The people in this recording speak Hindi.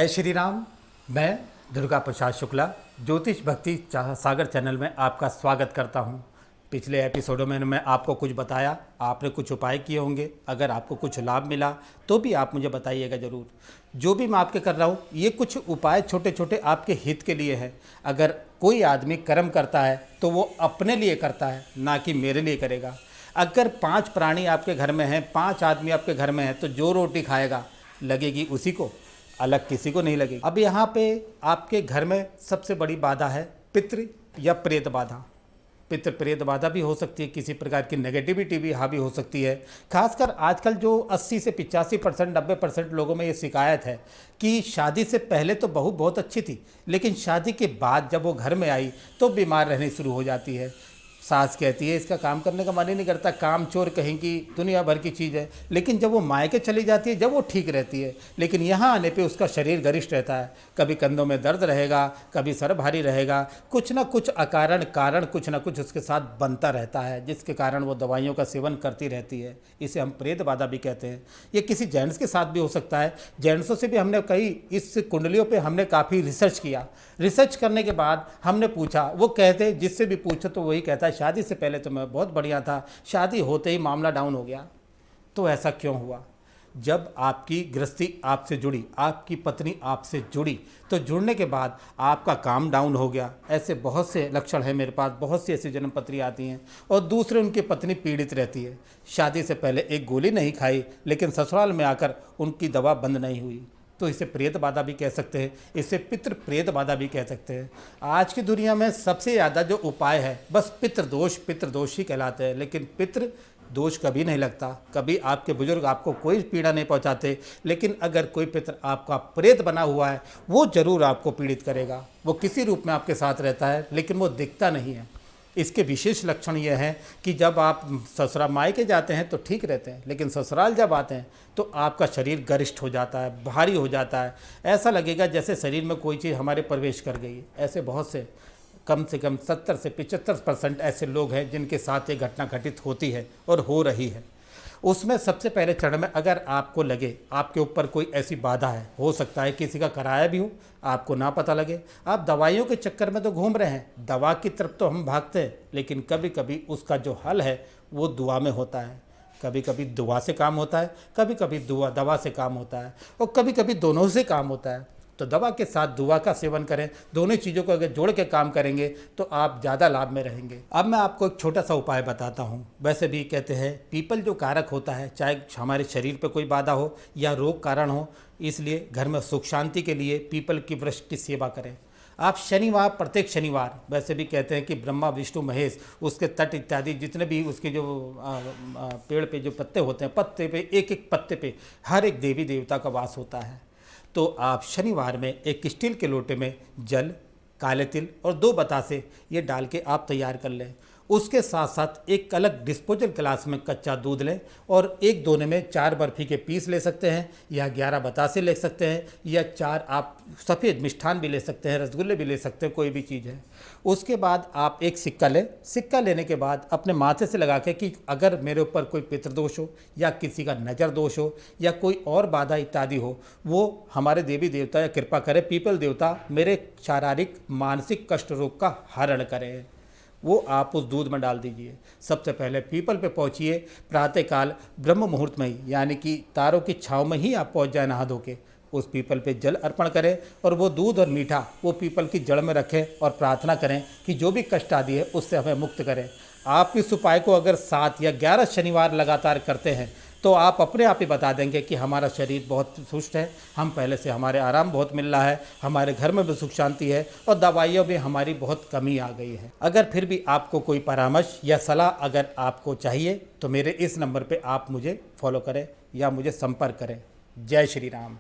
जय श्री राम। मैं दुर्गा प्रसाद शुक्ला ज्योतिष भक्ति सागर चैनल में आपका स्वागत करता हूं। पिछले एपिसोडों में मैं आपको कुछ बताया, आपने कुछ उपाय किए होंगे। अगर आपको कुछ लाभ मिला तो भी आप मुझे बताइएगा ज़रूर। जो भी मैं आपके कर रहा हूँ ये कुछ उपाय छोटे छोटे आपके हित के लिए है। अगर कोई आदमी कर्म करता है तो वो अपने लिए करता है, ना कि मेरे लिए करेगा। अगर 5 प्राणी आपके घर में हैं, 5 आदमी आपके घर में हैं, तो जो रोटी खाएगा लगेगी उसी को, अलग किसी को नहीं लगेगी। अब यहाँ पे आपके घर में सबसे बड़ी बाधा है पितृ या प्रेत बाधा। पितृ प्रेत बाधा भी हो सकती है, किसी प्रकार की नेगेटिविटी भी हावी हो सकती है। खासकर आजकल जो 80 से 85% 90% लोगों में ये शिकायत है कि शादी से पहले तो बहू बहुत अच्छी थी, लेकिन शादी के बाद जब वो घर में आई तो बीमार रहनी शुरू हो जाती है। सास कहती है इसका काम करने का मन ही नहीं करता, काम चोर कहेंगी, दुनिया भर की चीज़ है। लेकिन जब वो मायके चली जाती है, जब वो ठीक रहती है, लेकिन यहाँ आने पे उसका शरीर गरिष्ठ रहता है। कभी कंधों में दर्द रहेगा, कभी सर भारी रहेगा, कुछ ना कुछ अकारण कारण कुछ ना कुछ उसके साथ बनता रहता है, जिसके कारण वो दवाइयों का सेवन करती रहती है। इसे हम प्रेत बाधा भी कहते हैं। ये किसी जेंट्स के साथ भी हो सकता है। जेंट्सों से भी हमने कई इस कुंडलियों पर हमने काफ़ी रिसर्च किया। रिसर्च करने के बाद हमने पूछा, वो कहते जिससे भी पूछो तो वही कहता है शादी से पहले तो मैं बहुत बढ़िया था, शादी होते ही मामला डाउन हो गया। तो ऐसा क्यों हुआ? जब आपकी गृहस्थी आपसे जुड़ी, आपकी पत्नी आपसे जुड़ी, तो जुड़ने के बाद आपका काम डाउन हो गया। ऐसे बहुत से लक्षण हैं मेरे पास, बहुत सी ऐसी जन्म पत्री आती हैं। और दूसरे उनकी पत्नी पीड़ित रहती है, शादी से पहले एक गोली नहीं खाई, लेकिन ससुराल में आकर उनकी दवा बंद नहीं हुई। तो इसे प्रेत बाधा भी कह सकते हैं, इसे पितृ प्रेत बाधा भी कह सकते हैं। आज की दुनिया में सबसे ज़्यादा जो उपाय है बस पितृदोष ही कहलाते हैं। लेकिन पितृ दोष कभी नहीं लगता। कभी आपके बुजुर्ग आपको कोई पीड़ा नहीं पहुंचाते, लेकिन अगर कोई पितृ आपका प्रेत बना हुआ है वो ज़रूर आपको पीड़ित करेगा। वो किसी रूप में आपके साथ रहता है, लेकिन वो दिखता नहीं है। इसके विशेष लक्षण ये हैं कि जब आप ससुराल मायके जाते हैं तो ठीक रहते हैं, लेकिन ससुराल जब आते हैं तो आपका शरीर गरिष्ठ हो जाता है, भारी हो जाता है। ऐसा लगेगा जैसे शरीर में कोई चीज़ हमारे प्रवेश कर गई। ऐसे बहुत से कम 70 से 75% ऐसे लोग हैं जिनके साथ ये घटना घटित होती है और हो रही है। उसमें सबसे पहले चरण में अगर आपको लगे आपके ऊपर कोई ऐसी बाधा है, हो सकता है किसी का कराया भी हो, आपको ना पता लगे। आप दवाइयों के चक्कर में तो घूम रहे हैं, दवा की तरफ तो हम भागते हैं, लेकिन कभी कभी उसका जो हल है वो दुआ में होता है। कभी कभी दुआ से काम होता है, कभी कभी दवा से काम होता है, और कभी कभी दोनों से काम होता है। तो दवा के साथ दुआ का सेवन करें। दोनों चीज़ों को अगर जोड़ के काम करेंगे तो आप ज़्यादा लाभ में रहेंगे। अब मैं आपको एक छोटा सा उपाय बताता हूँ। वैसे भी कहते हैं पीपल जो कारक होता है, चाहे हमारे शरीर पे कोई बाधा हो या रोग कारण हो, इसलिए घर में सुख शांति के लिए पीपल की वृक्ष की सेवा करें। आप शनिवार, प्रत्येक शनिवार, वैसे भी कहते हैं कि ब्रह्मा विष्णु महेश, उसके तट इत्यादि जितने भी उसके जो पेड़ पे जो पत्ते होते हैं, पत्ते पे एक एक पत्ते पे हर एक देवी देवता का वास होता है। तो आप शनिवार में एक स्टील के लोटे में जल, काले तिल और 2 बतासे ये डाल के आप तैयार कर लें। उसके साथ साथ एक अलग डिस्पोजल गिलास में कच्चा दूध लें और एक दोने में 4 बर्फ़ी के पीस ले सकते हैं, या 11 बतासे ले सकते हैं, या 4 आप सफ़ेद मिष्ठान भी ले सकते हैं, रसगुल्ले भी ले सकते हैं, कोई भी चीज़ है। उसके बाद आप एक सिक्का लें। सिक्का लेने के बाद अपने माथे से लगा के कि अगर मेरे ऊपर कोई पितृदोष हो या किसी का नज़र दोष हो या कोई और बाधा इत्यादि हो, वो हमारे देवी देवता या कृपा करें, पीपल देवता मेरे शारीरिक मानसिक कष्ट रोग का हरण करें। वो आप उस दूध में डाल दीजिए। सबसे पहले पीपल पे पहुंचिए, प्रातःकाल ब्रह्म मुहूर्त में ही, यानी कि तारों की छाँव में ही आप पहुंच जाए नहा धो के। उस पीपल पे जल अर्पण करें और वो दूध और मीठा वो पीपल की जड़ में रखें और प्रार्थना करें कि जो भी कष्ट आदि है उससे हमें मुक्त करें। आप इस उपाय को अगर 7 या 11 शनिवार लगातार करते हैं तो आप अपने आप ही बता देंगे कि हमारा शरीर बहुत सुस्त है, हम पहले से हमारे आराम बहुत मिल रहा है, हमारे घर में भी सुख शांति है और दवाइयों में हमारी बहुत कमी आ गई है। अगर फिर भी आपको कोई परामर्श या सलाह अगर आपको चाहिए तो मेरे इस नंबर पे आप मुझे फॉलो करें या मुझे संपर्क करें। जय श्री राम।